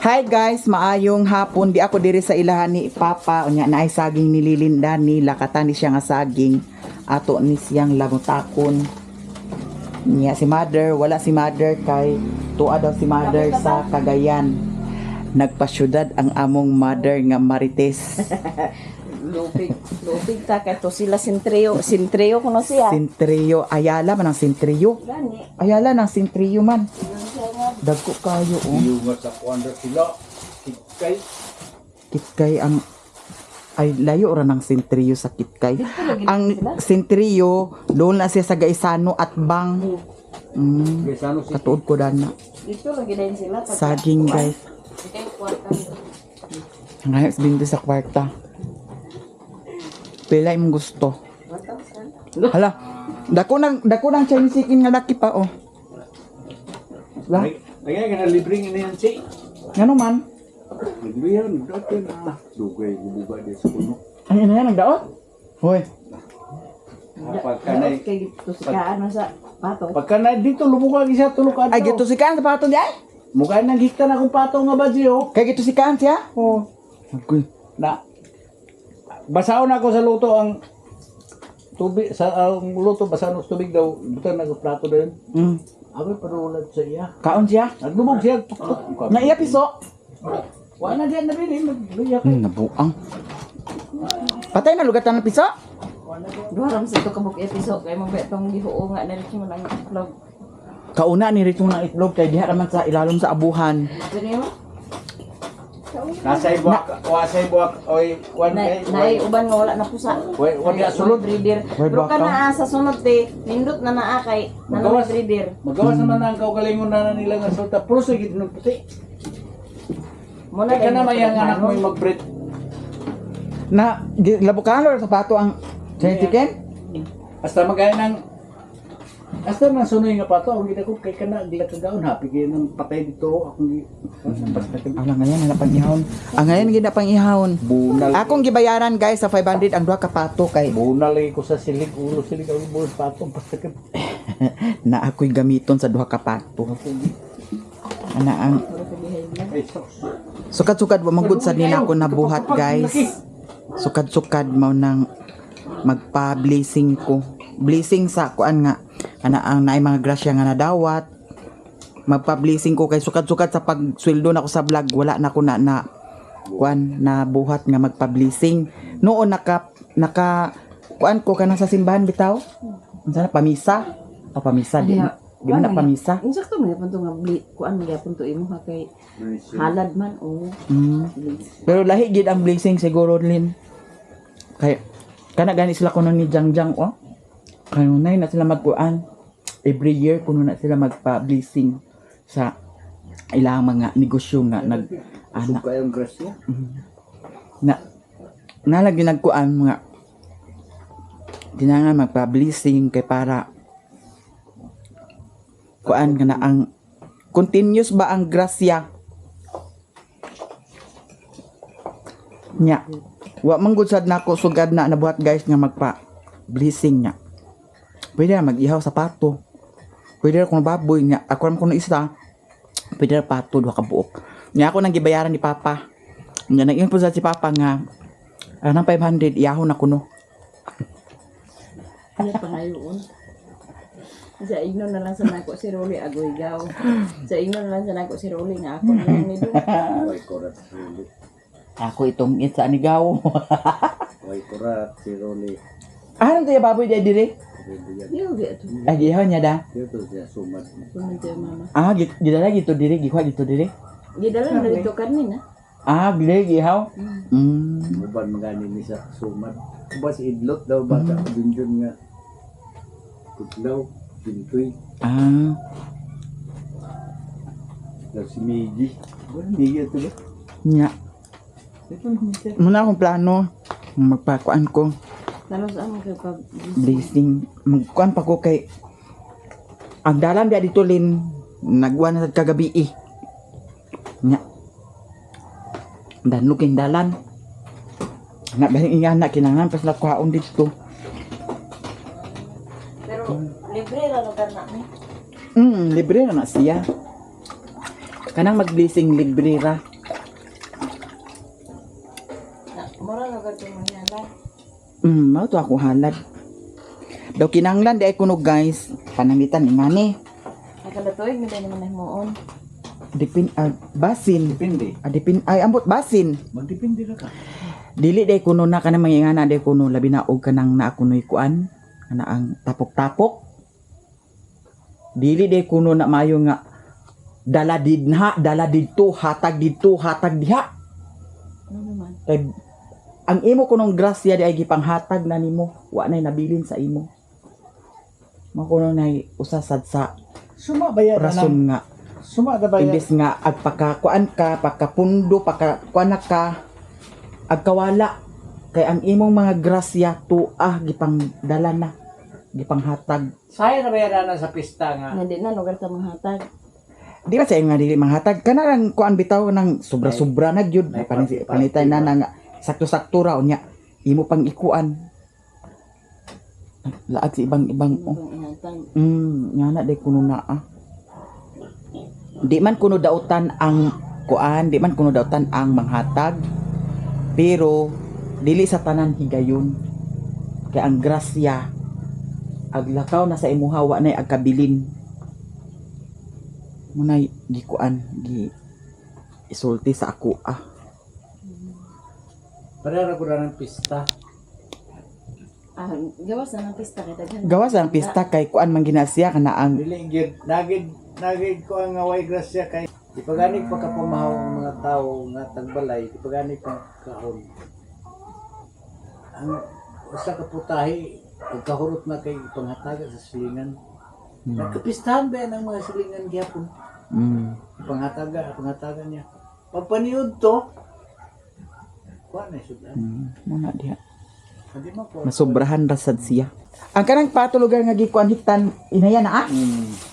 Hi guys, maayong hapon. Di ako diri sa ilahan ni Papa. Unya na ay saging nililindan ni lakatan ni siya nga saging. Ato ni siyang lagutakon. Niya si Mother, wala si Mother kay tuwa daw si Mother sa Cagayan. Nagpasyudad ang among mother nga Marites. Lupig ta kato sila Sintrio kuno siya. Sintrio, Ayala man ang Sintrio. Gani. Ayala nang Sintrio man. Dagko kayo oh. Yung sa kuwanda sila, kitkay. Kitkay ang ay layo ra ng Sintrio sa Kitkay. Ang Sintrio doon na siya sa Gaisano at Bang. Gaisano si Katuod ko dana. Dito lagi din sila. Saging guys. Kay kwarta. Ngayon din sa kwarta. Pila imong gusto. Hala. Dako nang Chinese chicken nga laki pa oh. La, Ay, ka na libreng ina yan si. ngano man? Libre yan, dati na. Dugay, gubuga din sa puno. Ay ano yan nagdaot? Hoy. Pagka na, Kay dito sa ano sa pato. pagka na dito, lubukag isa tulog ka. Ay gito si Kaan sa pato di ay. Mukha nang hikta na akong pato nga ba siyo. Kay gito si Kaan siya? Oh. Agoy. Na, basaon ako sa luto ang tubig, sa ang luto, basaon sa tubig daw. Buta nagplato doon. Ako parulad sa iya. Kaon siya? Naglubog siya. Tuk-tuk. Nga iya piso. Wala na diyan nabili. Nagluya ka. Nabuang. Patay na lugatan ng piso? Duharam sa to kabuk episode kay mo betong gihuo nga na rin mo lang vlog. Kauna ni ritong ng itlog kay diha naman sa ilalom sa abuhan. Diri mo? Nasa ibuak, wasa ibuak, oy, one kay. Nay uban nga wala na pusa. Wala na sulod. Breeder. Why Pero baka? ka na sa sunod te, nindot na naa kay Magawas. breeder. Magawas naman ang kaugalingon na nila nga sulta. Pero sa gitno puti. Muna Kaya na may ang anak mo yung mag-breed. Na labukan or sa pato ang Chinese chicken? Hasta magaya ng hasta man sunoy nga pato, ang gina ko kay kana gila kagaon happy kay nang patay dito akong basta kay Ala ngayon na pang-ihawon. Ngayon gina pang-ihawon. bunal. Akong gibayaran guys sa 500 ang duha ka pato kay Bunal lagi ko sa silig ulo silig ang bulos pato basta kay na ako'y gamiton sa duha ka pato. Ana ang ay sos. sukad-sukad wa manggod sa nila ko nabuhat guys. Sukad-sukad mao nang magpa-blessing ko. Blessing sa kuan nga ana ang naay mga grasya nga nadawat. Magpa-blessing ko kay sukad-sukad sa pagsweldo nako sa vlog wala na ko na kuan na buhat nga magpa-blessing. Noon naka kuan ko kanang sa simbahan bitaw. Unsa na pamisa? O pamisa di di man na pamisa. Insakto man yapon to nga kuan man yapon to imo ha kay halad man oh. Pero lahi gid ang blessing siguro Lin. Kay kana gani sila kuno ni Jangjang oh. Kayo na sila magkuan. Every year kuno na sila magpa-blessing sa ilang mga negosyo nga nag anak Kayong grasya. na nalagi nagkuan mga dinangan magpa-blessing kay para kuan nga na ang continuous ba ang grasya nya wa manggod sad nako sugad na nabuhat guys nga magpa-blessing nya. Pwede na mag-ihaw sa pato. Pwede na kung baboy nya. Ako naman kung isa, pwede na pato, duha ka buok. Nya ako nang gibayaran ni Papa. Nya nag-impose si Papa nga, anang 500, iyahon na kuno. Ano pangayoon? Sa igno na lang sa nako si Rolly Agoygaw. Sa igno na lang sa nako si Rolly nga ako na lang nito. Way korat si Rolly. Ako itong isa ni Gaw. Way korat si Rolly. Anong tayo baboy dyan dire? Yo gitu. Ay, gihaw niya da. Dito siya sumad. Kuno tayo mama. Gidala gito dire, gikuha gito dire. Gidala na dito kanin ha. Gile, gihaw. Uban magani ni sa sumad. Kuba si idlot daw bata dunjun nga. Kutlaw, pintoy. Daw si Migi. Wala Migi ito ba? Nya. Ito ni siya. Muna akong plano, magpakuan ko. Lalo sa amo kay pag Blessing. Magkuan pa ko kay ang dalan dia dito Lin nagwan na sad kagabi eh. Nya. Dan luging dalan. Na balik ingana kinahanglan pas lakuhaon dito. pero libre ra no kana ni. Libre na siya. Kanang mag-blessing libre ra. Mura na gado mo yan. Mao to ako halad. Daw kinahanglan di ay kuno guys, panamitan ni ngani. Nakadatoy, hindi naman na himuon. Basin. Depende. Ay ambot basin. Magdepende ra ka. Dili day kuno na kanang mangingana day kuno labi na og kanang naa kunoy kuan kana ang tapok-tapok. Dili day kuno na mayo nga dala didha, dala didto, hatag didto, hatag diha. Ano naman? Kay ang imo kunong grasya di ay gipanghatag na nimo, wa nay nabilin sa imo. Mao kuno nay usa sad sa Suma bayad na rason nga Suma da bayad. imbes nga agpakakuan ka, pagkapundo, pagkakuan ka, agkawala kay ang imong mga grasya tuah gipang dala na, gipanghatag. Saya na bayad na sa pista nga. Hindi na, lugar sa mga hatag. Di ba sa nga dili manghatag kana lang kuan bitaw nang sobra-sobra na gyud Ay, panitay na nga sakto-sakto ra unya imo pang ikuan. Laag sa ibang-ibang Ibang ihatag. nga na day kuno na Di man kuno dautan ang kuan, di man kuno dautan ang manghatag. Pero dili sa tanan higayon. Kay ang grasya aglakaw na sa imuha wa nay agkabilin. Munay gikuan gi isulti sa ako Para ko ra ng pista. Gawas na ng pista kay daghan. gawas ang pista kay kuan man ginasya kana ang Dili gyud nagid ko ang way grasya kay ipagani pa ka pamahaw ang mga tawo nga tagbalay, ipagani pa kahon. Ang usa ka putahe pagkahurot na kay panghataga sa silingan. Nagkapistahan ba yan ang mga silingan gyapon? Panghataga niya. Pagpaniud to, kuha na sudan. muna diha Hindi mo po. masobrahan ra sad siya. Ang kanang patulugan nga gikuan hiktan inaya na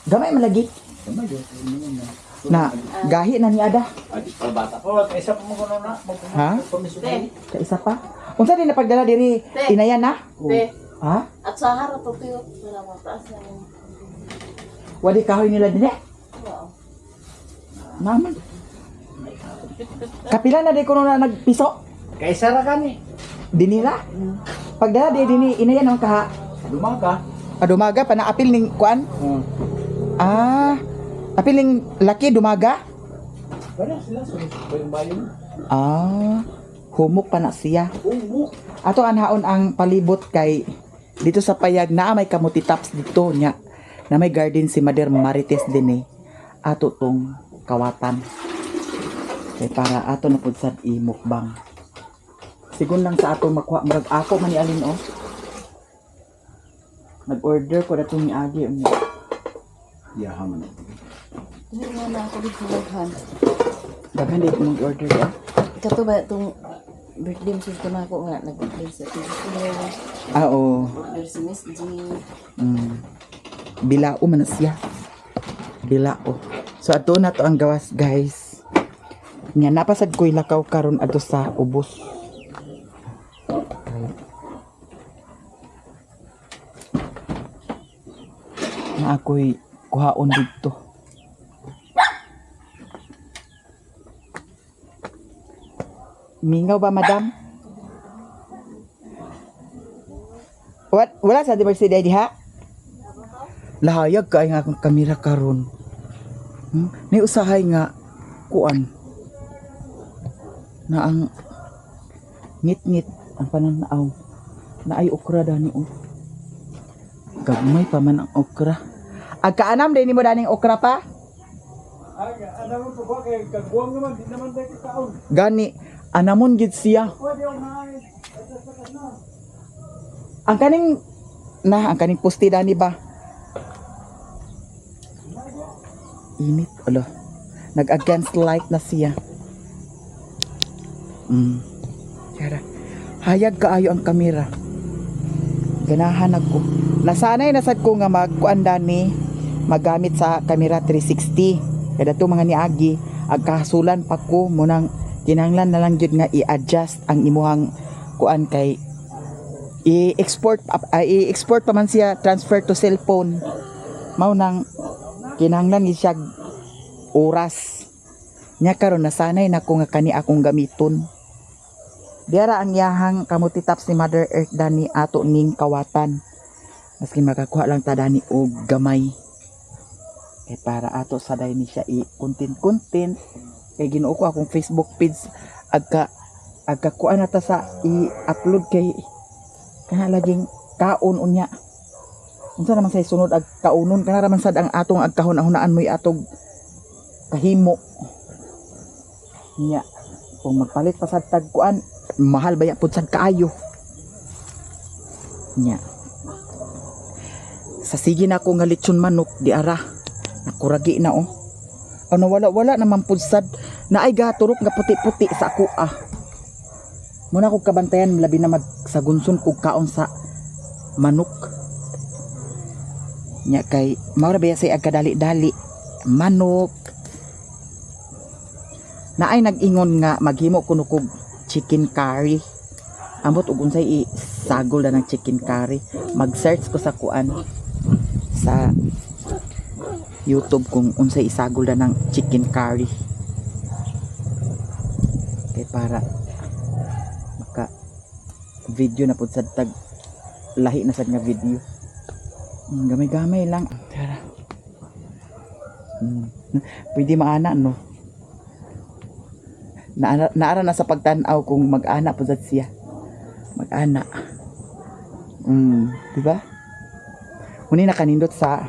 gamay man lagi Tama yun. na gahi na ni ada Adi para bata. Oh, kaysa mo kuno na. ha Te, ka isa pa unsa din napagdala diri inaya na te. ha At sa harap to tiyo. Para mataas na yung... wadi kahoy nila dinhi Wow. naman kapila na di kuno na nagpiso Kaysa ra kani. dinila pagdala di dinhi inaya nang kaha Dumaga. adumaga pa na apil ning kuan apil ning laki dumaga Wala sila sa bayon. humok pa na siya Oo. ato anhaon ang palibot kay dito sa payag na may kamuti tops dito nya na may garden si Mother Marites din ato tong kawatan kay para ato na pud sad imukbang sigon lang sa ato makuha murag ako man ni alin nag-order ko dato ni Agi Yeah, haman. Hindi nga na ako dito daghan. daghan di ko mag-order ya Ikaw ba itong birthday mo ko na ako nga nag-birthday sa TV. oo Order si Miss G. bilao man na siya bilao so ato na to ang gawas guys nya napasad ko'y lakaw karon ato sa ubos na ako'y kuhaon dito mingaw ba madam wala sa diversity diha lahayag kay nga akong kamera karon. Ni usahay nga kuan na ang ngit-ngit ang pananaw na ay okra dani gagmay pa man ang okra. Agkaanam din nimo daning okra pa? Ano mo po kay kagwang naman di naman tayo kaon. Gani anamon gid siya. Pwede ang mga Ang kaning pusti dani ba? Init, ala. Nag-against light na siya. Kaya, hayag kaayo ang kamera. Ganahan ako. Nasanay nasad ko nga magkuanda ni magamit sa kamera 360. Kaya dato mga niagi, agkahasulan pa ko munang kinahanglan na lang jud nga i-adjust ang imuhang kuan kay i-export pa man siya transfer to cellphone. Mao nang kinahanglan ni siya oras nya karon nasanay na ko nga kani akong gamiton Diara ang yahang kamuti taps ni Mother Earth dani ato ning kawatan. Maski makakuha lang ta dani og gamay. Kay para ato sa dani siya i-content. Kay Ginoo ko akong Facebook page agka kuan na ta sa i-upload kay kana laging kaon unya. Unsa naman say sunod ag kaunon kana raman sad ang atong agkahon-hunaan mo'y atog kahimo. Nya kung magpalit pa sad tag kuan mahal baya pud sad kaayo. Nya. Sa sige na ako nga lechon manok di ara. Nakuragi na oh. Ano wala naman pud sad naay gaturok nga puti-puti sa ako ah. Muna ko kabantayan labi na magsagunson kog kaon sa manok. Nya kay mao ra baya say agkadali-dali manok. Naay nag-ingon nga maghimo kuno kog chicken curry. Ambot ug unsay isagol na ng chicken curry. Mag-search ko sa kuan sa YouTube kung unsay isagol na ng chicken curry. Kay para maka video na pud sad tag lahi na sad nga video. Gamay-gamay lang. Tara. Pwede maana no. Naara na sa pagtanaw kung mag-ana po siya. Mag-ana. Diba? Muni na kanindot sa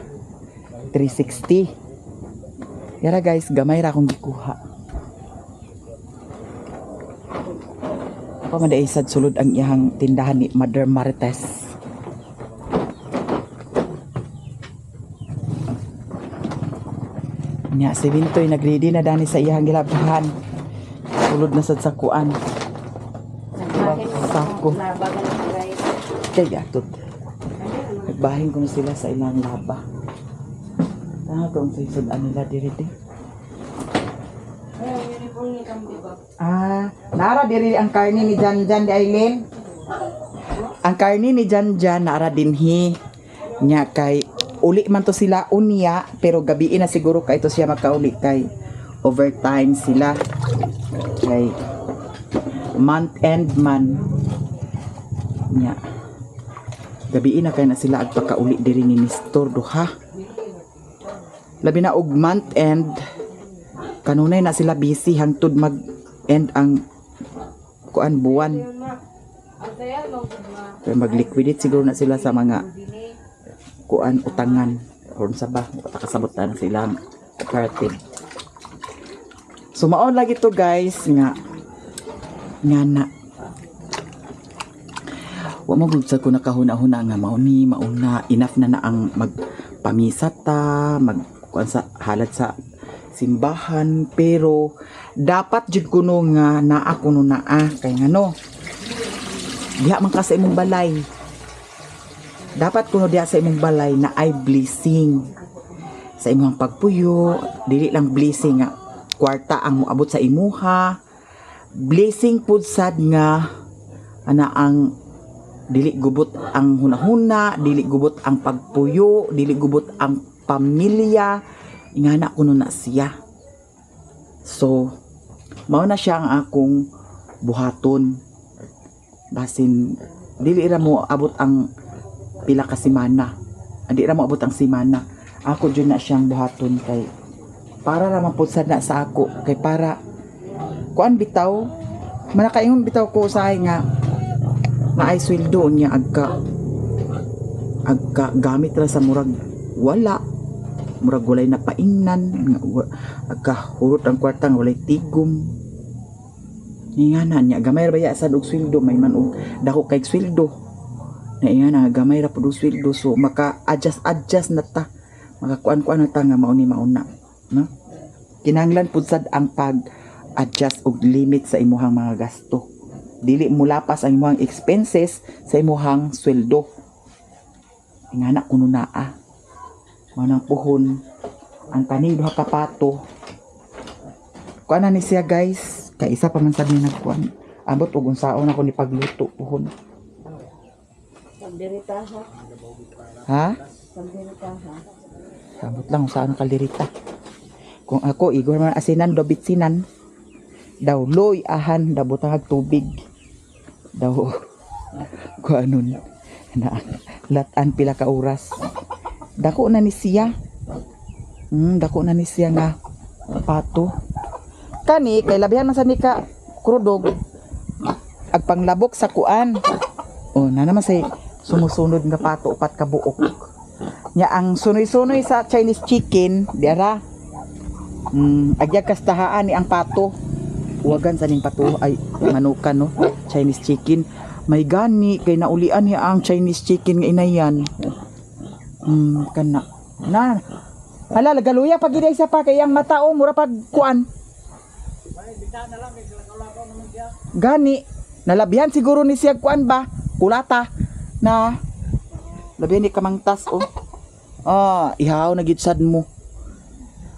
360. Yara guys, gamay ra akong gikuha. Ako man day sad sulod ang iyang tindahan ni Mother Marites. Nya si Vintoy nagready na dani sa iyang gilabhan. Sulod na sad sa kuan. Sako. Kay gatot. Nagbahin ko na sila sa ilang laba. Kung sa isod nila diri. Nara diri ang karni ni Janjan di Aileen. Ang karni ni Janjan nara dinhi. Nya kay uli man to sila unya pero gabi na siguro kay to siya makauli kay overtime sila. Kay month end man. Nya gabi na kay na sila agpakauli diri ni Nestor duha. Labi na og month end kanunay na sila busy hangtod mag end ang kuan buwan. Kaya mag-liquidate siguro na sila sa mga kuan utangan or sa ba takasabot na silang credit. So maon lagi to guys nga na wa mo gud sa ko nakahuna-huna nga mauna enough na ang magpamisa ta kuan sa halad sa simbahan pero dapat jud kuno nga naa kuno naa kay ngano diha man ka sa imong balay dapat kuno diha sa imong balay na ay blessing sa imong pagpuyo dili lang blessing nga kwarta ang moabot sa imuha blessing pud sad nga ana ang dili gubot ang hunahuna dili gubot ang pagpuyo dili gubot ang pamilya ingana kuno na siya. So mao na siya ang akong buhaton basin dili ra mo abot ang pila ka semana di ra mo abot ang semana ako jud na siyang buhaton kay para ra man pud sad na sa ako kay para kuan bitaw manakaingon bitaw ko usahay nga naay sweldo niya agka gamit ra sa murag wala murag walay na paingnan agka hurot ang kwarta nga walay tigom ingana niya gamay ra baya sad og sweldo may man og dako kay sweldo na ingana gamay ra pud og sweldo so maka adjust na ta makakuan na ta nga mao ni mauna no kinahanglan pud sad ang pag adjust og limit sa imuhang mga gasto dili mulapas ang imuhang expenses sa imuhang sweldo ingana kuno naa manang puhon ang kaning duha ka pato kuan na ni siya guys kay isa pa man sad ni nagkuan abot og unsaon ako ni pagluto puhon Pagdirita ha Pagdirita abot lang unsaon ang kalirita kung ako igor man asinan do bitsinan daw loy ahan dabutang tubig daw kuanon na latan pila ka oras. Dako na ni siya. Dako na ni siya nga pato. Kani kay labihan man sa ni ka krudog. Ag panglabok sa kuan. Oh, na naman say sumusunod nga pato upat ka buok. Nya ang sunoy-sunoy sa Chinese chicken, diara. Agyag kastahaan ni ang pato. Uwagan sa ning pato ay manukan no, Chinese chicken. May gani kay naulian niya ang Chinese chicken nga inayan. Kana. Na. Hala galuya pag gid isa pa kay ang matao mura pag kuan. Gani nalabihan siguro ni siya kuan ba? Kulata na labihan ni kamangtas oh. Ihaw na gid sad mo.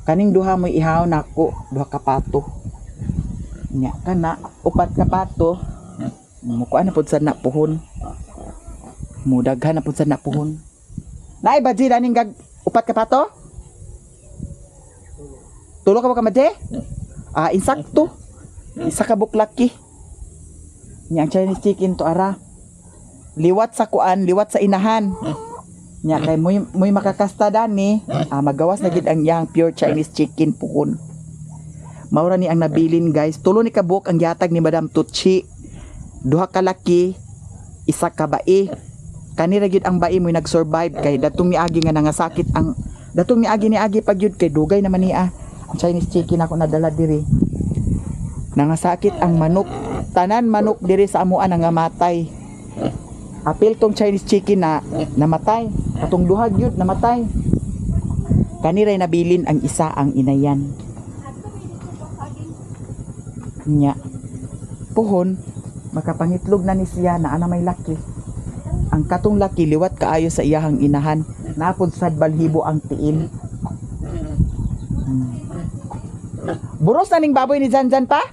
Kaning duha mo ihaw nako, duha ka pato. Nya kana upat ka pato. Mo kuan na pud sad na puhon. Mudaghan na pud sad na puhon. Naay badji daning gag upat ka pato? Tulo ka ba kamadje? Insakto. Isa ka buklaki. Nya ang Chinese chicken to ara. Liwat sa kuan, liwat sa inahan. Nya kay muy makakasta dani, magawas na gid ang yang pure Chinese chicken pukon. Maura ni ang nabilin guys. Tulo ni kabuk ang yatag ni Madam Tutsi. Duha ka laki, isa ka bae. Kani ra gid ang bae mo nag-survive kay datong miagi nga nangasakit ang datong miagi ni agi pag yun kay dugay naman niya. Ang Chinese chicken ako nadala diri. Nangasakit ang manok. Tanan manok diri sa amuan nangamatay. Apil tong Chinese chicken na namatay. Katong duha gyud namatay. Kani ray nabilin ang isa ang inayan. Nya. Puhon makapangitlog na ni siya na ana may laki. Ang katong laki liwat kaayo sa iyahang inahan. Napod sad balhibo ang tiil. Buros na ning baboy ni Janjan pa?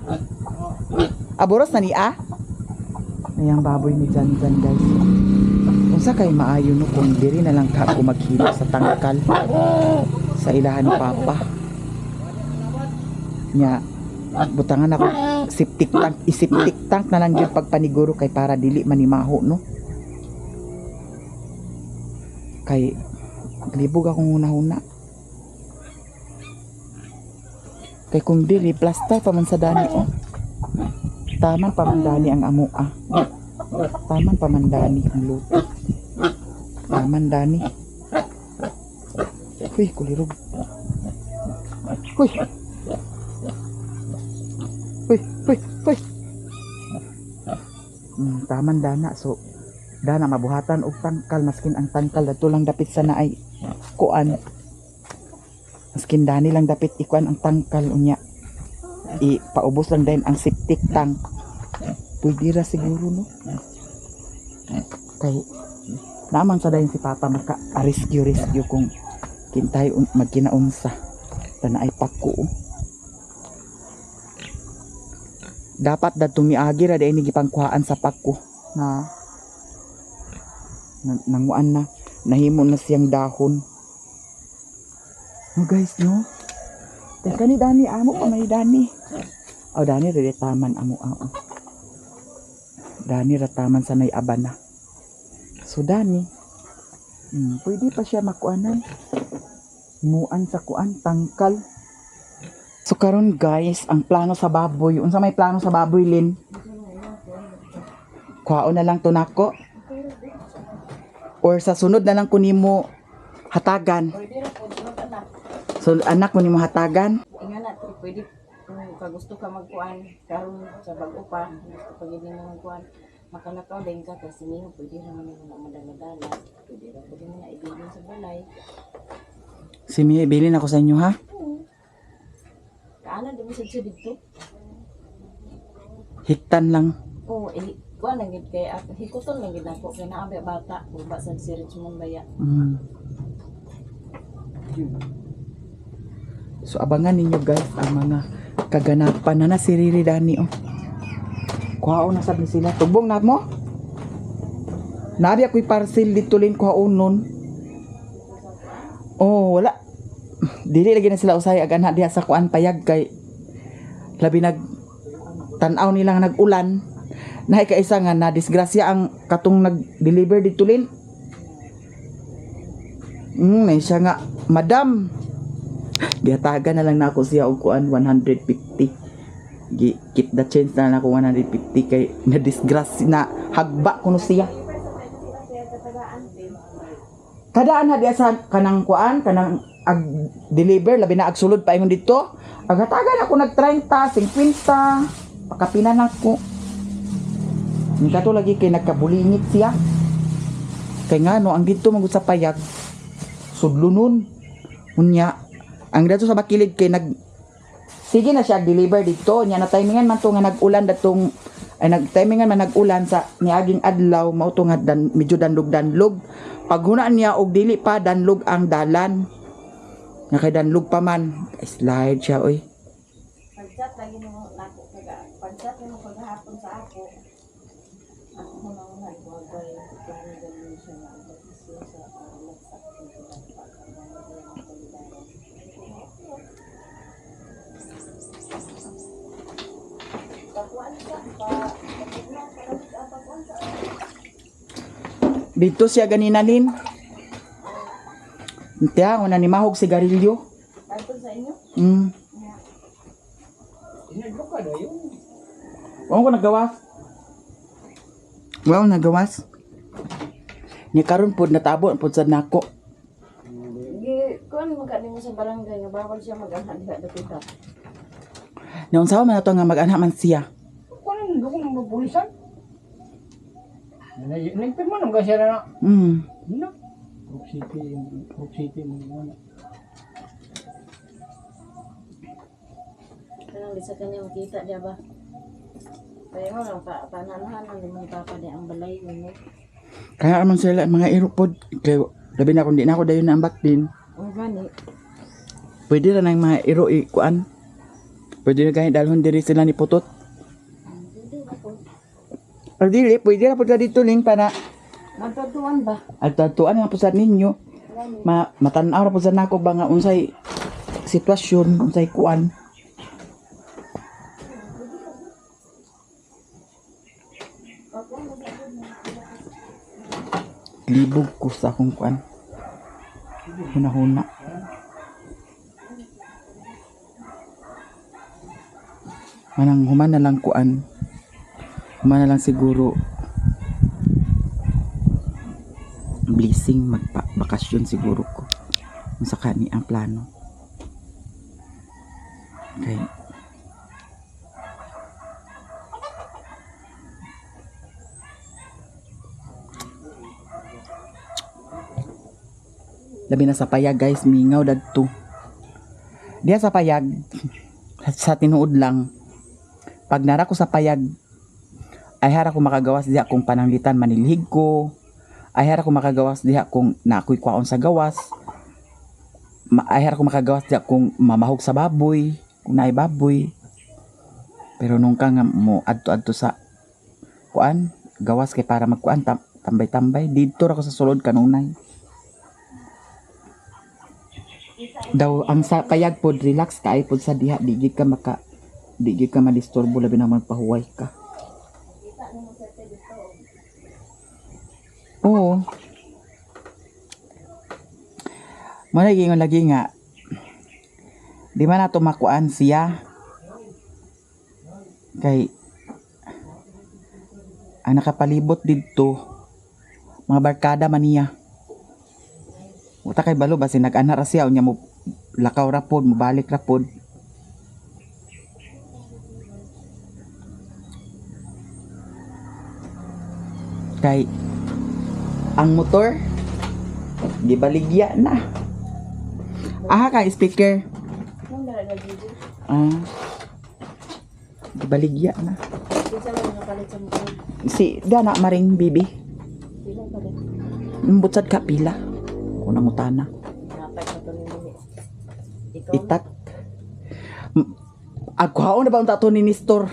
Buros na ni Ayang baboy ni Janjan guys. Unsa kay maayo no kung diri na lang ka ako maghilot sa tangkal sa ilahan ni Papa. Nya butangan ako septic tank na lang gyud pagpaniguro kay para dili manimaho no. Kay libog akong una-una. Kay kung dili plaster pa man sa dani oh. Taman pa man dani ang amua. Taman pa man dani ang luto. Taman dani. Uy, kulirog. Uy. Uy. Taman dana so dana mabuhatan og tangkal maskin ang tangkal dato lang dapit sa naay kuan. Maskin dani lang dapit ikuan ang tangkal unya. Paubos lang din ang septic tank. Pwede ra siguro no. Kay naman sa dayon si Papa maka rescue kung kintay magkinaunsa. Tana ay pako. Dapat dadtong miagi ra dayon gipangkuhaan sa pako na nanguan na nahimo na siyang dahon. No guys no. Teka ni Dani amo pa may Dani. Dani re taman amo Dani ra taman sanay abana. So Dani pwede pa siya makuanan. Muan sa kuan tangkal. So karon guys, ang plano sa baboy, unsa may plano sa baboy Lin? Kuhaon na lang to nako. Or sa sunod na lang kunimo hatagan. So anak mo nimo hatagan. Ingana pwede kung gusto ka magkuan karon sa bag-o pa, gusto pa gid mo magkuan. Makalakaw din ka kasi niyo pwede naman na madala-dala. Pwede mo na ibilin sa balay. Si Mia, bilin ako sa inyo ha. Kaana dito sa dito. Hiktan lang. Kuan lang gid kay ako hikuton lang gid ako kay naa bata uba sa si Richmond baya. So abangan ninyo guys ang mga kaganapan na si Riri Dani oh. Kuhaon na sabi sila. Tugbong na mo? Nabi ako'y parcel dito lin kuhaon nun. Wala. Dili lagi na sila usay agana diha sa kuan payag kay labi nag tanaw nilang nag-ulan. Naay ka isa nga na disgrasya ang katong nag-deliver dito lin. May siya nga, madam. Gihatagan na lang na ako siya og kuan 150. Keep the change na lang ako 150 kay na disgrasya na hagba kuno siya. Kadaan na diya sa kanang kuan, kanang ag-deliver labi na agsulod pa ingon dito. Agatagan ako nag 30, 50. Pakapinan ako. Ni kato lagi kay nagkabulingit siya. Kay ngano ang dito magud sa payag. Sudlo nun. Unya, ang dito sa bakilid kay sige na siya deliver dito. Nya na timingan man to nga nag-ulan datong ay nag-timingan man nag-ulan sa niaging adlaw mao to nga medyo danlog-danlog. Pag hunaan niya og dili pa danlog ang dalan. Nga kay danlog pa man. Slide siya oy. Pag-chat lagi mo nako pag-chat mo paghapon sa ako. Ako muna iwagay plano ganun siya na ang pag-isip sa lagsak Dito siya ganina lin. Tiya, una ni mahog sigarilyo. Tapos sa inyo? Inaglo ka na yun. Ko nagawas. Wow, nagawas. Ni karon pod natabo pod sad nako. Kuan magkani mo sa barangay nga bawal siya mag-anha diha dapita. Naun sa man ato nga mag-anha man siya. Kuan ang dukong mga pulisan. Nagpirma naman kasi na. No. Brook City mo naman. Kanang sa kanya makita diya ba? Kaya mo lang pananahan ang limang papa di ang balay mo. Kaya naman sila mga irupod. Kaya labi na kung di na ako dayon na ambak din. O gani. Pwede na ng mga iro ikuan. Pwede na kahit dalhon diri sila ni Putot. Pero dili, pwede na po ka dito lin para Magtatuan ba? at tatuan nga po sa ninyo. Matanaw na po sa nako ba nga unsay sitwasyon, unsay kuan. Libog ko sa akong kuan. Huna-huna. Manang human na lang kuan. Human na lang siguro blessing magbakasyon siguro ko. Kung sa kani ang plano. Okay. Labi na sa payag guys, mingaw dadto. Diya sa payag, sa tinuod lang, pag nara ko sa payag, ay hara ko makagawas diya kung pananglitan manilhig ko, ay hara ko makagawas diya kung nakoy kwaon sa gawas, ay hara ko makagawas diya kung mamahog sa baboy, kung naay baboy. Pero nung ka nga mo adto-adto sa kuan, gawas kay para magkuan, tambay-tambay, dito ra ko sa sulod kanunay. Daw ang sa payag pod relax ka ay pod sa diha di ka madisturbo labi na magpahuway ka. Oo. Malagi nga di man nato makuan siya kay ang nakapalibot dito mga barkada man niya. Uta kay balo basi nag-ana ra siya unya mo lakaw ra pod, mobalik ra pod. Kay ang motor gibaligya na. Aha ka speaker. Nung dara na dito. Gibaligya na. Kinsa man nakapalit sa motor. Si Dana Maring Bibi. Pila pa rin. Butsad ka pila. Kunang utana. Napay pa to ni Mimi. Ikaw. Itat. Agkuhaon na ba ang tato ni Nestor?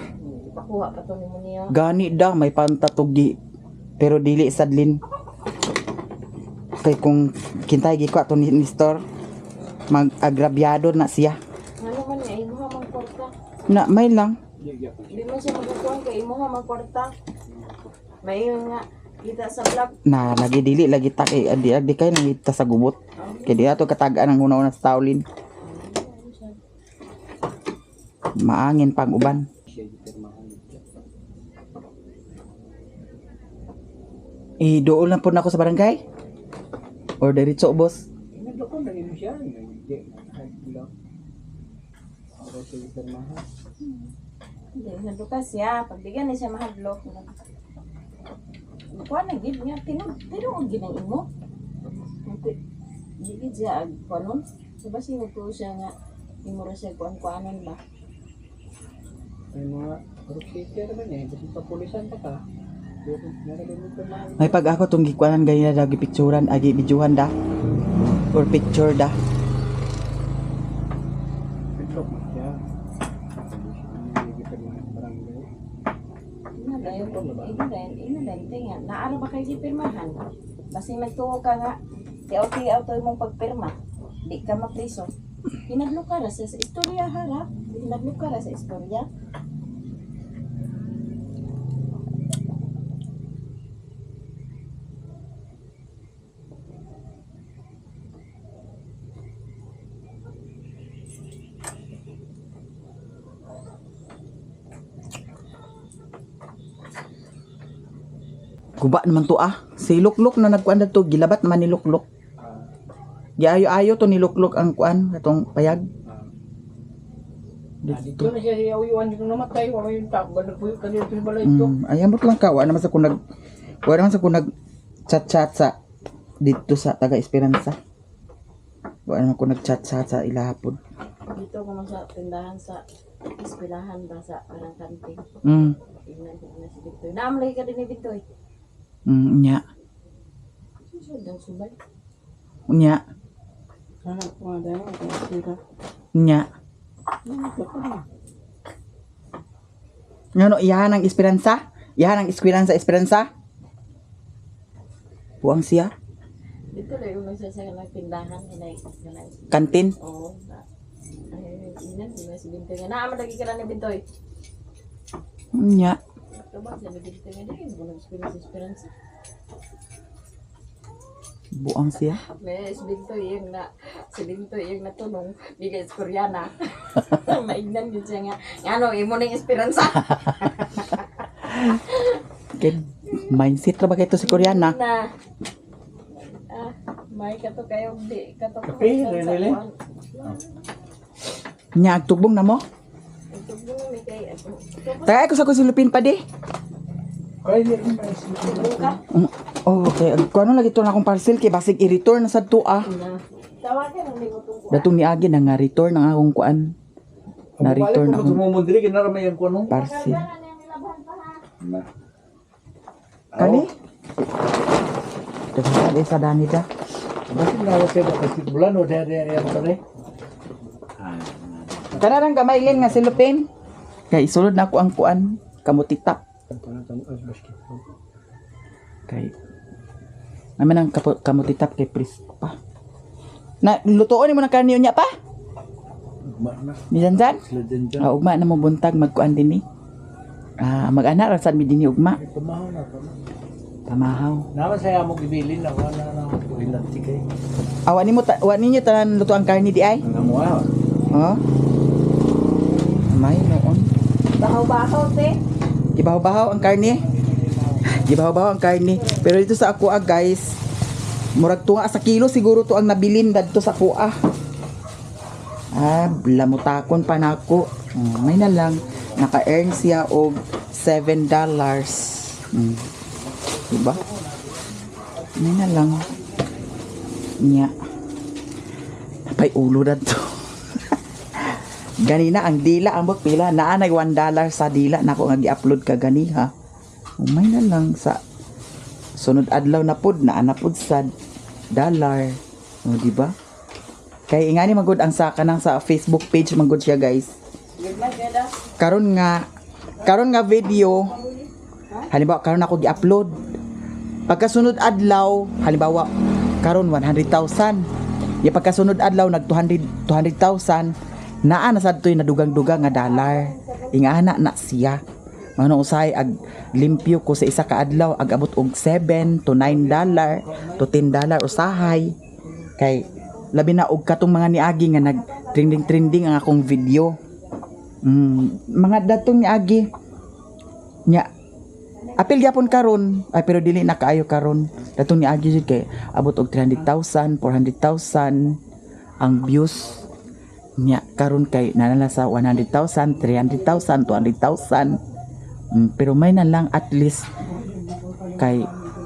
Pakuha pa to ni Mimi. Gani da may pantatugi pero dili sadlin. Kay kung kintay gi ko ato ni Nestor mag-agrabyado na siya. Ano man niya, imuha mang kwarta. Na may lang. Di man siya magkukuhan kay imuha mang kwarta. May nga kita sa vlog. Na lagi dili lagi tak adi kay nang ita sa gubot. Kay di ato katagaan ang una-una sa taulin. Maangin pang uban. Dool na po na ako sa barangay. Or diretso boss. Nandito ko na rin siya. Hindi, nadukas siya. Pagbigyan na siya mahadlok. Kuha na gid niya. Tinuod gid ang imo. Hindi gid siya kuanon. Diba sinuto siya nga imo ra siya kuan-kuanon ba? May mga recruiter ba niya? Kasi papulisan pa ka. May pag ako tong gikuanan ganyan na picturean agi videohan da. Or picture da. Pitrok mo siya. Ina dayon tinga. Naara ba kay pirmahan? Basi nagtuo ka nga. Tiaw-tiaw to imong pagpirma. Di ka mapriso. Hinadlok ka ra sa istorya hara. Hinadlok ka ra sa istorya. Guba naman to Si Lukluk na nagkuan to gilabat naman ni Lukluk. Giayo-ayo to ni Lukluk ang kuan katong payag. Dito na siya iyaw-iwan dito namatay. Wala yung tao. Nagpuyo ka dito sa balay ito. Ayamot lang ka. Wala naman sa kung nag chat-chat sa dito sa taga Esperanza. Wala naman kung nag-chat-chat sa ilahapon. Dito ko sa tindahan sa eskwelahan ba sa parang kanting. Tingnan ko na si Victoy. Naamlay ka din ni Victoy. Nya. Susunod ang subay. Nya. Sana ko nga dahil ako sila. Nya. Ngano iyahan ang Esperanza? Iyahan ang Esperanza Esperanza? Buang siya. Dito lang yung nagsasaya ng tindahan. Kantin. Oo. Ay, inan, di ba si Bintoy nga. Naaman lagi ka lang ni Bintoy. Nya. Ito ba, sabi Bintoy nga, di mo nag-experience. Buang siya. May si Bintoy yung na, si Bintoy yung natunong, di ka Koreana. Maignan yun siya nga. Ano, imo na yung esperanza. Kay mindset ra ba kay to si Koreana? Na, may kato kayo, di, kato ko. Kape, really? Nya agtugbong na mo? Ito mo, may kay, Tagay ko sa kusilupin pa di. Kaya di rin pa ka. Oh, okay. Kung ano lagi to na akong parcel kay basig i-return na sa tuwa. Na, tawagan ang limot ko. Datong ni Agi na nga return ang akong kuan. Na return ako. akong Tumumundiri, kinaramay yung kuno. parcel. Na. Kani? Dapat sa dani da. Bakit nga siya ba kasi bulan o dere yan pa rin? Kanarang gamaylin nga silupin. Kay isulod na ako ang kuan kamutitap. Kay naman ang kamutitap kay pris pa. Na lutuon mo na kaniyo niya pa? Ugma na. Bisansan? Sila dyan dyan. Ugma na mo buntag magkuan dinhi. Mag-ana ra sad mi dinhi ugma. Pamahaw na. Pamahaw. Naman saya mo gibilin na wala na kuhilan tikay. Wa ninyo tanan luto ang karni di ay? Ang amuha. Oh. May noon. Bahaw-bahaw, te. Gibahaw-bahaw ang karni. Gibahaw-bahaw ang karni. Pero dito sa ako guys, murag tunga sa kilo siguro to ang nabilin dadto sa kuha. Lamutakon pa nako. May na lang naka-earn siya og $7. Diba? May na lang. Nya. Napay ulo na to. Ganina ang dila ang pila naa nag $1 sa dila nako nga gi-upload ka gani ha. May na lang sa sunod adlaw na pud naa na pud sa dollar. O di ba? Kay ingani magud ang sa kanang sa Facebook page magud siya guys. Karon nga video halimbawa karon ako gi-upload. Pagkasunod adlaw halimbawa karon 100,000. Ya pagkasunod adlaw nag 200,000 naa na sad toy nadugang-dugang nga dollar. Ingana na siya. Mano usay ag limpyo ko sa isa ka adlaw ag abot og 7 to 9 dollar to 10 dollar usahay. Kay labi na og katong mga niagi nga nag trending ang akong video. Mga datong niagi nya apil gyapon karon ay pero dili na kaayo karon. Datong niagi jud kay abot og 300,000, 400,000 ang views nya karon kay nanala sa 100,000, 300,000, 200,000. Pero may na lang at least kay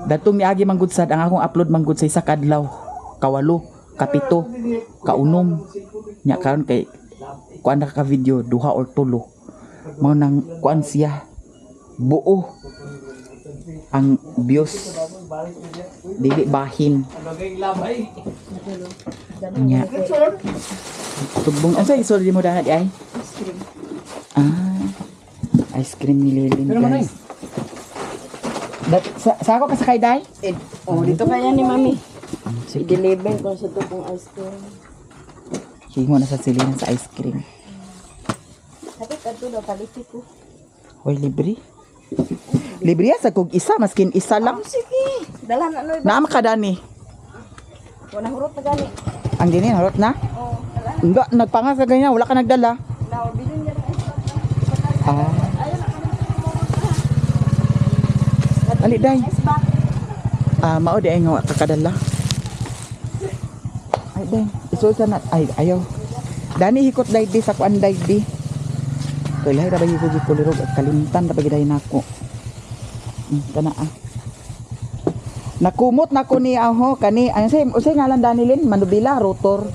datong niagi manggud sad ang akong upload manggud sa isa ka adlaw, kawalo, kapito, kaunom. Nya karon kay kuan na ka video duha or tulo. Mao nang kuan siya buo ang views dili bahin. Nya tugbong ang say sorry mo dahat ay. Ice cream ni Lilin guys. Sa ako kasakay day? Dito kaya ni Mami. Sige. I-deliver ko sa tukong ice cream. Hingo na sa silinan sa ice cream. Kapit ato daw paliti ko. Hoy, libre. Libre yan sa kog isa, maskin isa lang. Sige. Dala na no. Naama ka dani. Wala hurot na gani. Ang dini, harot na? Oh, dala. Hindi, nagpangas ka ganyan, wala ka nagdala. Now, bilhin niya ng ice cream. Ah, Ayun na kami tumulong. ali day. Ice box. Mao di ay nga kakadala. Ay day, isul sa nat. Ay, ayaw. Dani hikot day di sa kuan day di. Kailangan na ba hikot di kulirog at kalimtan na ba giday nako. Kana Nakumot nako ni aho kani ano say usay ngalan Danilin manubila rotor.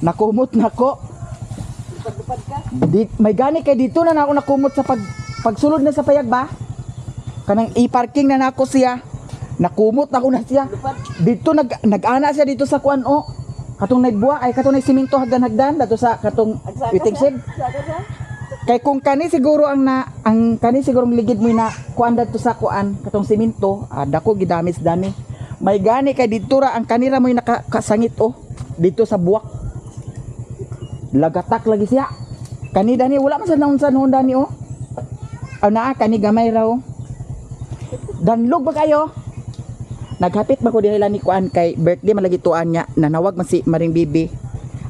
Nakumot nako. Di may gani kay dito na ako nakumot sa pagsulod na sa payag ba? Kanang i-parking na nako siya. Nakumot na ko na siya. Dito nag-ana siya dito sa kuan o. Katong nagbuwa ay katong nagsiminto hagdan dato sa katong witigsig. Kay kung kani siguro ang kani siguro ligid mo na kuan dato sa kuan katong siminto, dako gidamis dani. May gani kay dito ra ang kanira mo nakasangit o dito sa buwak. Lagatak lagi siya. Kani dani wala man sa naon dani o. Naa kani gamay raw. Danlog ba kayo? Naghapit ba ko dihila ni kuan kay birthday malagi tuan niya nanawag man si Maring Bibi.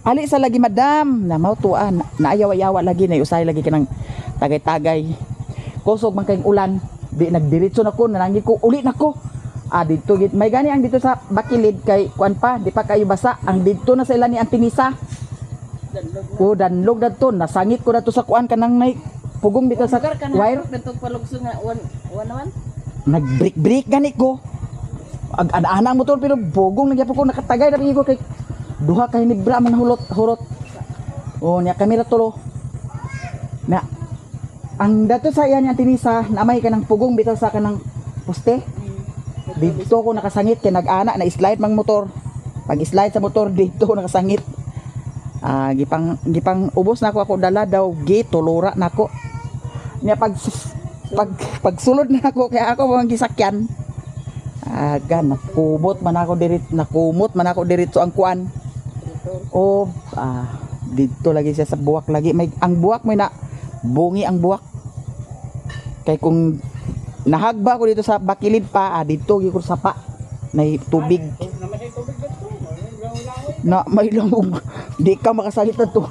Ali sa lagi madam na mao tuan naayaw-ayawa lagi na usay lagi kanang tagay-tagay. Kusog man kayong ulan di nagdiretso nako nanangi ko uli nako. Dito git may gani ang dito sa bakilid kay kuan pa di pa kayo basa ang dito na sa ila ni Antinisa. Danlog dadto nasangit ko dadto sa kuan kanang may pugong dito sa wire. Dito palugso nga one naman. Nag-break gani ko. Ana ang motor pero bogong nagyapo ko nakatagay na ko kay duha ka hinibra man hurot. Nya kamera tulo. Na ang dato sa iya ni Antinisa namay kanang pugong bitaw sa kanang poste. Dito ko nakasangit kay nag-ana na slide mang motor. Pag slide sa motor dito ko nakasangit. Gipang ubos na ako dala daw gate tulura nako. Nya pag sulod na ako kaya ako mga gisakyan. Nakumot man ako diretso ang kuan. Dito lagi siya sa buwak lagi. Ang buwak may na bungi ang buwak. Kay kung nahagba ko dito sa bakilid pa, dito gyud ko sa pa. May tubig. Na may langog. Di ka makasangit na to.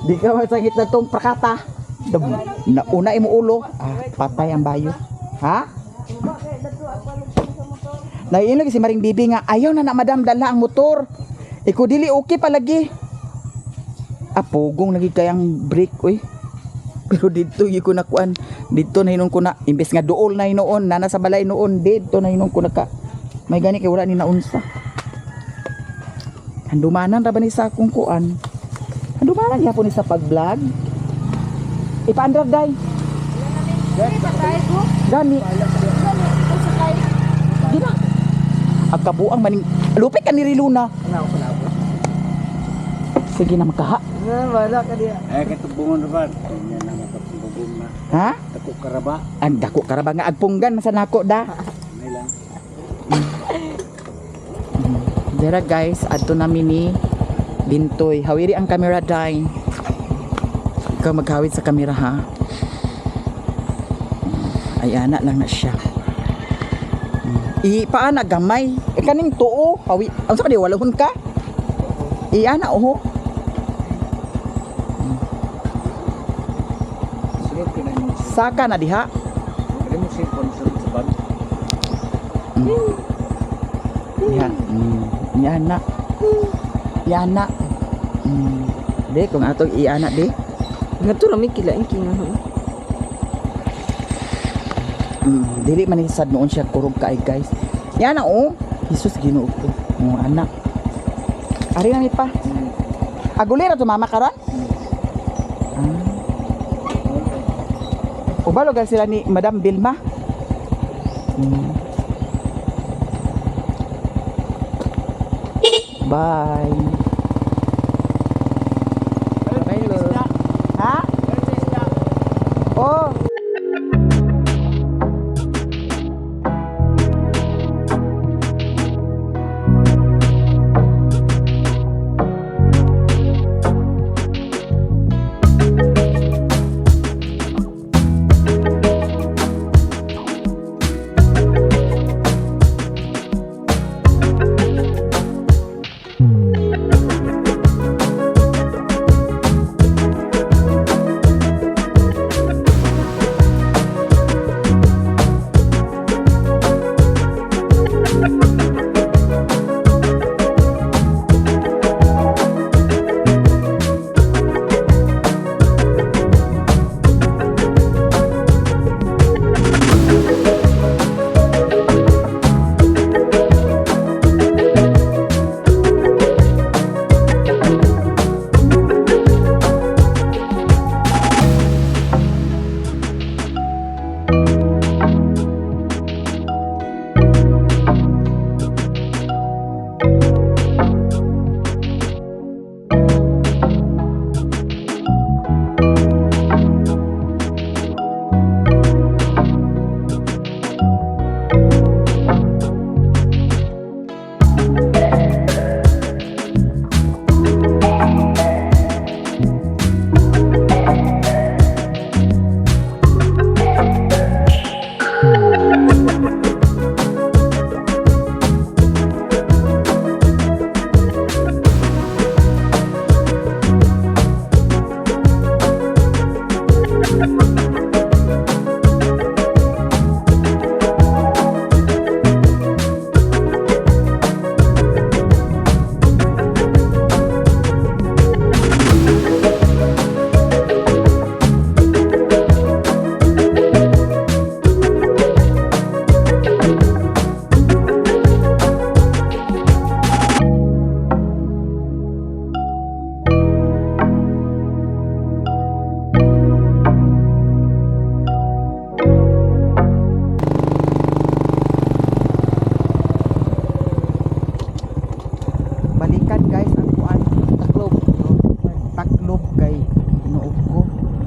Di ka makasangit na tong prakata. Na una imo ulo, patay ang bayo. Ha? Nain lagi si Maring Bibi nga ayaw na madam dala ang motor. Iko dili okay palagi. Pugong lagi kayang brake oy. Pero dito ko nakuan. Dito na hinon ko na imbes nga duol na hinoon nana sa balay noon dito na hinon ko naka. May gani kay wala ni naunsa. Handumanan ra ba ni sa akong kuan? Handumanan gyapon ni sa pag-vlog. Ipaandar day. Gani. Gina. Agkabuang maning lupit ka ni Riluna. Sige na makaha. Wala ka diya. Katubungan na ba? Yan na matapubong na. Ha? Dako karaba. Ang dako karaba nga agpunggan man sa nako da. May lang. Dera guys, adto namin ni Bintoy. Hawiri ang camera day. Ikaw maghawid sa camera ha. Ay ana lang na siya. Paana gamay. Kaning tuo, hawi. Ang sa kadi walahon ka? Ana oho. Sunod ko na yung Saka na diha. Kaya mo cellphone sa bag. Diha. Ana. Ana. De kung atong iana de. Nga to rami kilain kinahon. Dili man ni sad noon siya kurog kaay guys. Yan na oh. Jesus Ginoo ko. Mo anak. Ari na mi pa. Agulira to mama karon? Ubalo gal sila ni Madam Vilma. Bye. Bye, love. Ha? Oh.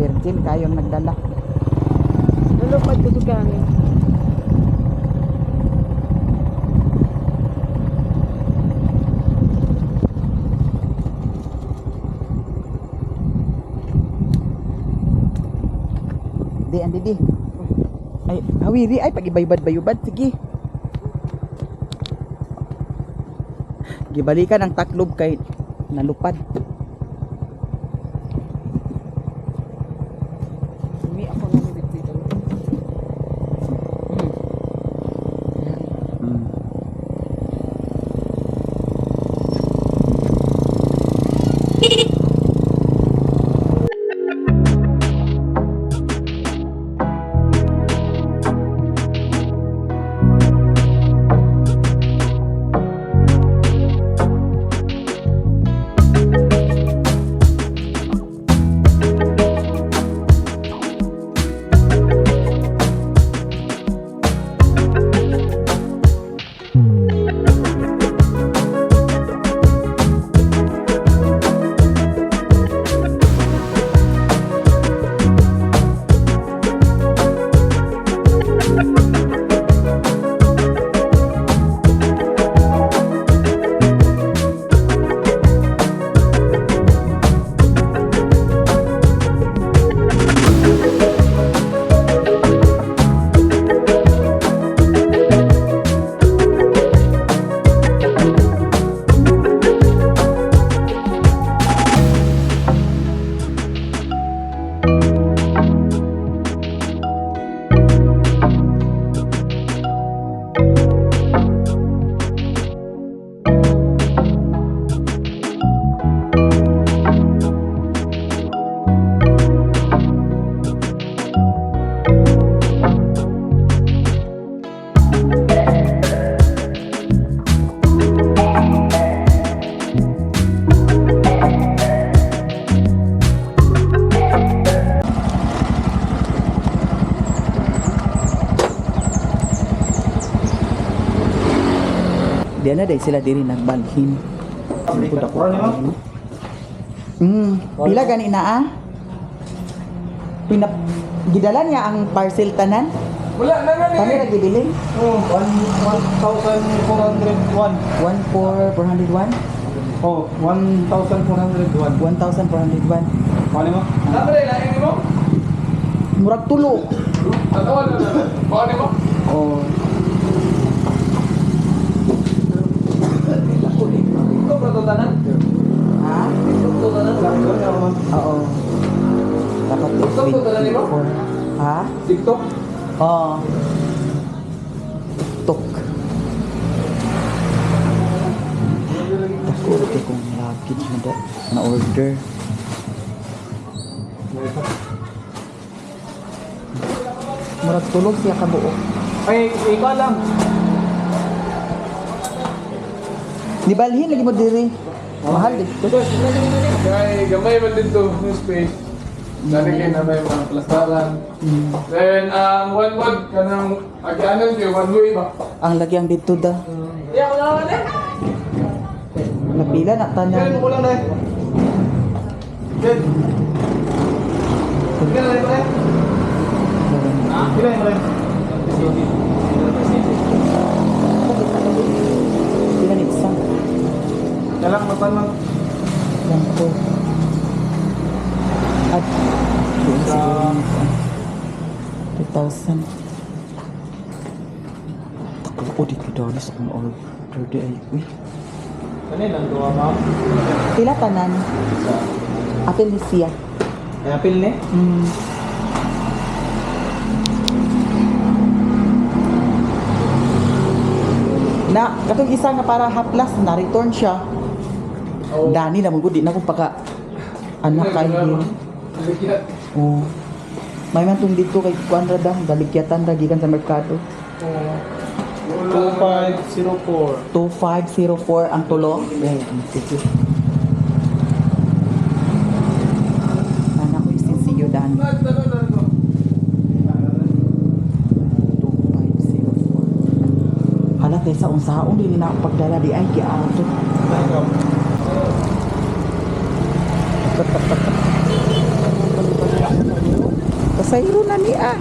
Virgin kayong nagdala. Lulupad ko to kami. Di andi di. Ay hawiri ay pagibaybad-bayubad sige. Gibalikan ang taklob kay nalupad. Umi ako na ni dito. Di na dahil sila diri nagbalhin. Pud ako. Pila gani na ah? Gidala niya ang parcel tanan? Wala na nga Kami lagi bilin? Oh, 1,401. 401? Oh, 1,401. 1,401. Paano mo? Dapat ilahin mo? Murag tulo. Tatawa na na. Paano mo? Oh. Ito ba ito tanan? Ha? Ito tanan? Oo. Dapat TikTok to tanan mo? Ha? TikTok? Oo. Tok. Tako ito kung luggage na order. Murag tulog siya kabuo. Ay, ikaw lang. Di balhin lagi mo diri. Mahal dito. Kaya gamay man dito yung space. Dali kayo na may mga plastaran. Then, one word ka ng agyanan kayo, one way ba? Ang lagyang dito da. Yeah, wala na eh. Napila na Yan, tanan. wala na eh. Yan. Yan, wala na eh. Yan, wala na Pila ni isa. Dalang matan lang. Yan po. At doon siguro ni isa. 2,000. Tako ko dito daw sa kong order di ay. Uy. Kanina, duwa ka. Pila tanan. Apel ni siya. Kaya apil ni? Na, katong isa nga para haplas na return siya. Oo. Dani na mo di na ko paka anak kayo. Bigyan. Oh. May man tong dito kay kuan ra da, balikyatan ra gikan sa merkado. 2504. 2504 ang tulo. Ay, sige. Sana ko isisiyo dani. 2504. Hala kay sa unsaon din na ako pagdala di ay ki auto. Pasayro na ni ah.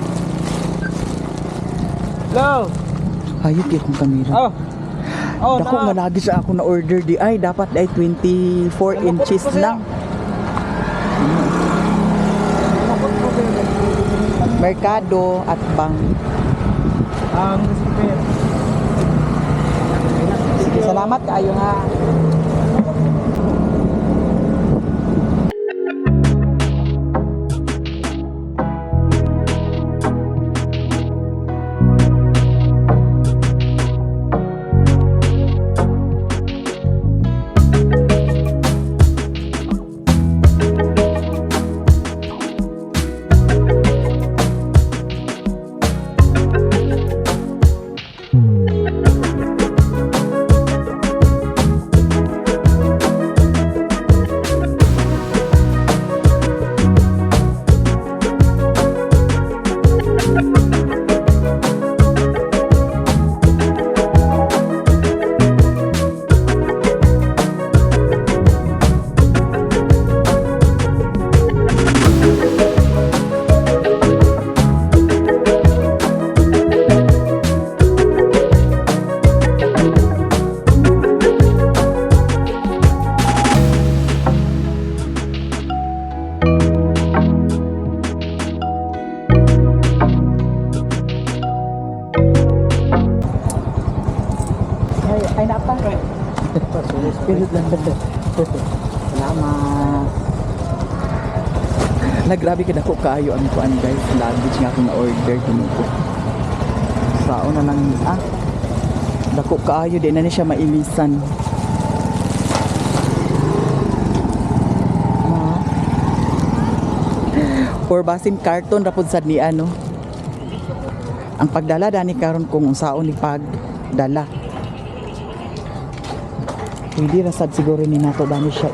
Hello. Hayop di akong kamera. Oh. Oh, Dako nga lagi sa ako na order di ay dapat ay 24 inches lang. Merkado at bang. Ang Sige, salamat kaayo ha. Ay na pa. Spirit lang dito. Salamat. Grabe ka dako kaayo ang kuan guys. Luggage nga akong na-order dito. Sao na lang dako kaayo di na ni siya mailisan. Or basin karton rapod sad ni ano. Ang pagdala dani karon kung unsaon ni pagdala. Pwede rasad siguro ni nato dani siya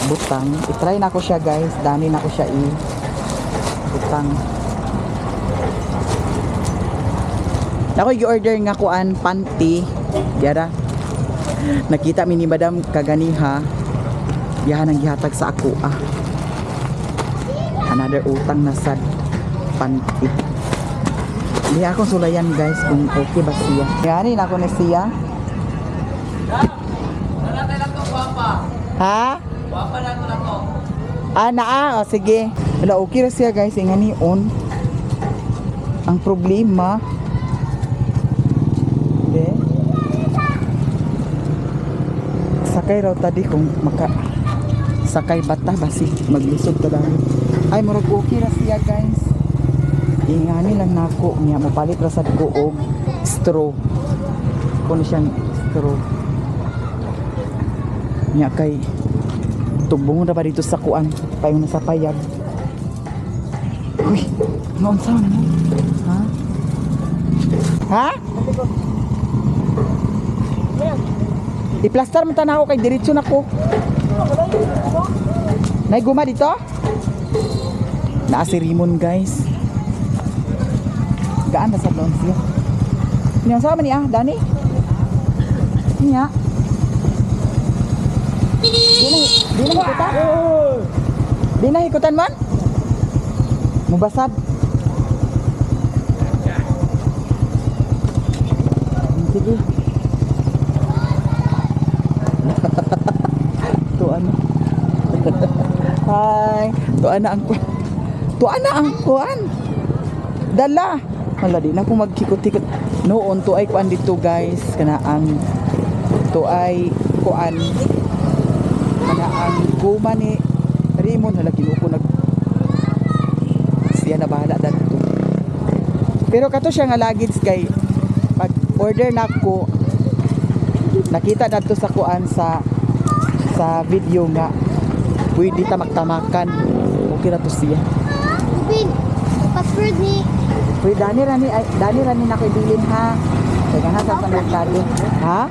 butang. I-try na ko siya guys. Dani na ko siya butang. Ako i-order nga kuan panty. Yara. Nakita mi ni Madam kaganiha. Yahan ang gihatag sa ako Another utang na sad panty. Hindi akong sulayan guys kung okay ba siya. Yanin ako ni siya. Ha? O sige. Wala okay ra siya guys, ingani on. Ang problema, sakay raw tadi kung sakay bata basi maglisod ta dami. Ay murag okay ra siya guys. Ingani lang nako niya mapalit ra sad ko og straw. Kuno siyang straw. Nya kay tubong na ba dito sa kuan payo na sa payag. Uy, noon saan mo? Ha? I-plaster mo tanaw kay diretso na ko. May guma dito? Naa si Rimon guys. Gaan na sa doon siya. Niya sama niya, Dani? Niya. Di na hikutan? Di na hikutan man? Mubasad? Sige. Tuan. Hi. Tuan na ang kuan. Dala. Wala di na ako magkikot-tikot. Noon to ay kuan dito guys. Kana ang to ay kuan. Kana ang guma ni Raymond. Hala kinuko siya na bahala dito. Pero kato siya nga lagits kay pag order na ko nakita nato sa kuan sa video nga pwede ta magtamakan. Okay na to siya. Ubin, password ni. Uy, Dani rani na ko'y bilin ha. Kaya nga sa merkado. Ha?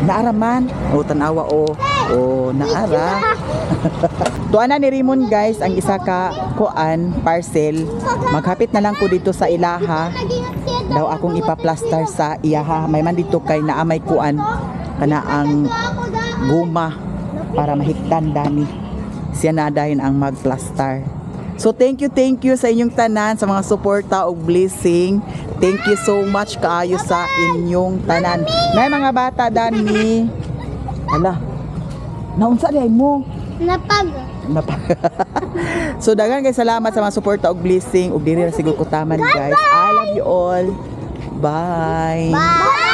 Naaraman. O, tanawa o. O, naara. Tuan na ni Rimon guys, ang isa ka kuan, parcel. Maghapit na lang ko dito sa ilaha. Daw akong ipaplastar sa iyaha. May man dito kay naamay kuan. Kana ang guma para mahiktan Dani. Siya na dahin ang magplastar. So thank you sa inyong tanan sa mga suporta o blessing. Thank you so much kaayo sa inyong tanan. May mga bata Dani. Ala. Naunsa di ay mo? Napag. So dagan guys, salamat sa mga suporta og blessing ug diri ra siguro ko taman guys. I love you all. Bye. Bye.